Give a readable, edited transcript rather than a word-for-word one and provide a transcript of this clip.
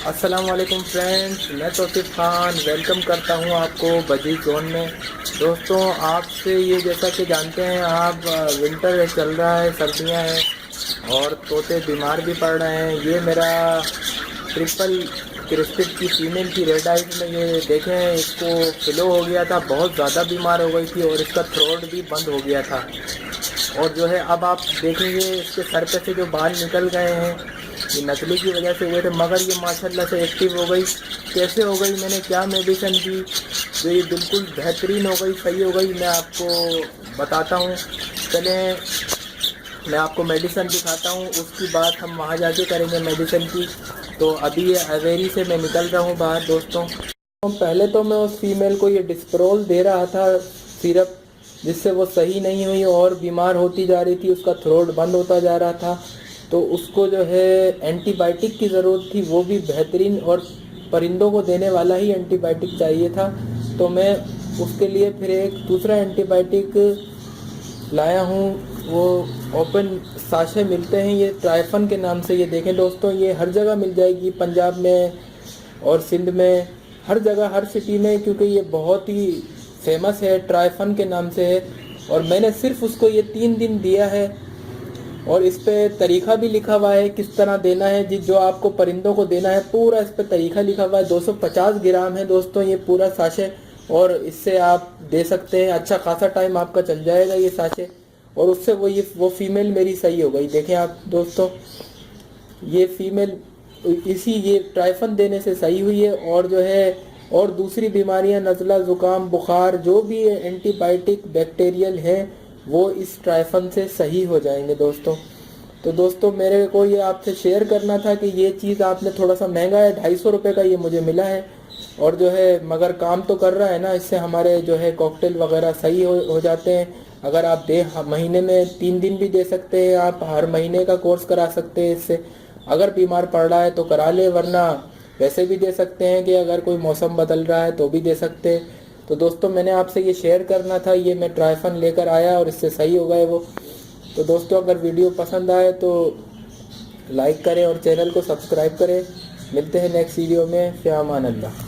अस्सलाम वालेकुम फ्रेंड्स, मैं तौसीफ़ खान वेलकम करता हूं आपको बजीज जोन में। दोस्तों, आपसे ये जैसा कि जानते हैं आप, विंटर चल रहा है, सर्दियां हैं और तोते बीमार भी पड़ रहे हैं। ये मेरा ट्रिपल क्रिस्टेड की फीमेल की रेड आइज में ये देखें, इसको फ्लो हो गया था, बहुत ज़्यादा बीमार हो गई थी और इसका थ्रोट भी बंद हो गया था। और जो है अब आप देखेंगे इसके सर पे से जो बाल निकल गए हैं, ये नकली की वजह से हुए थे, मगर ये माशाल्लाह से एक्टिव हो गई। कैसे हो गई, मैंने क्या मेडिसिन दी तो ये बिल्कुल बेहतरीन हो गई, सही हो गई। मैं आपको बताता हूँ, चलें मैं आपको मेडिसिन दिखाता हूँ, उसकी बात हम वहाँ जाके करेंगे मेडिसिन की। तो अभी ये अवेरी से मैं निकल रहा हूँ बाहर। दोस्तों, पहले तो मैं उस फीमेल को ये डिस्प्रोल दे रहा था सिरप, जिससे वो सही नहीं हुई और बीमार होती जा रही थी, उसका थ्रोट बंद होता जा रहा था। तो उसको जो है एंटीबायोटिक की ज़रूरत थी, वो भी बेहतरीन और परिंदों को देने वाला ही एंटीबायोटिक चाहिए था। तो मैं उसके लिए फिर एक दूसरा एंटीबायोटिक लाया हूँ। वो ओपन साशे मिलते हैं, ये ट्राइफन के नाम से। ये देखें दोस्तों, ये हर जगह मिल जाएगी, पंजाब में और सिंध में, हर जगह, हर सिटी में, क्योंकि ये बहुत ही फेमस है, ट्राइफन के नाम से है। और मैंने सिर्फ उसको ये 3 दिन दिया है और इस पे तरीका भी लिखा हुआ है किस तरह देना है, जिस जो आपको परिंदों को देना है, पूरा इस पे तरीका लिखा हुआ है। 250 ग्राम है दोस्तों ये पूरा साशे, और इससे आप दे सकते हैं। अच्छा खासा टाइम आपका चल जाएगा ये साशे। और उससे वो फीमेल मेरी सही हो गई। देखें आप दोस्तों, ये फीमेल इसी ये ट्राइफन देने से सही हुई है। और जो है और दूसरी बीमारियां, नज़ला, ज़ुकाम, बुखार, जो भी एंटीबायोटिक बैक्टीरियल हैं, वो इस ट्राइफन से सही हो जाएंगे दोस्तों। तो दोस्तों, मेरे को ये आपसे शेयर करना था कि ये चीज़ आपने, थोड़ा सा महंगा है, 250 रुपये का ये मुझे मिला है। और जो है मगर काम तो कर रहा है ना, इससे हमारे जो है कॉकटेल वगैरह सही हो जाते हैं। अगर आप महीने में 3 दिन भी दे सकते हैं, आप हर महीने का कोर्स करा सकते हैं इससे। अगर बीमार पड़ रहा है तो करा ले, वरना वैसे भी दे सकते हैं कि अगर कोई मौसम बदल रहा है तो भी दे सकते हैं। तो दोस्तों, मैंने आपसे ये शेयर करना था, ये मैं ट्राइफन लेकर आया और इससे सही हो गए वो। तो दोस्तों, अगर वीडियो पसंद आए तो लाइक करें और चैनल को सब्सक्राइब करें। मिलते हैं नेक्स्ट वीडियो में। फ़ी अमान अल्लाह।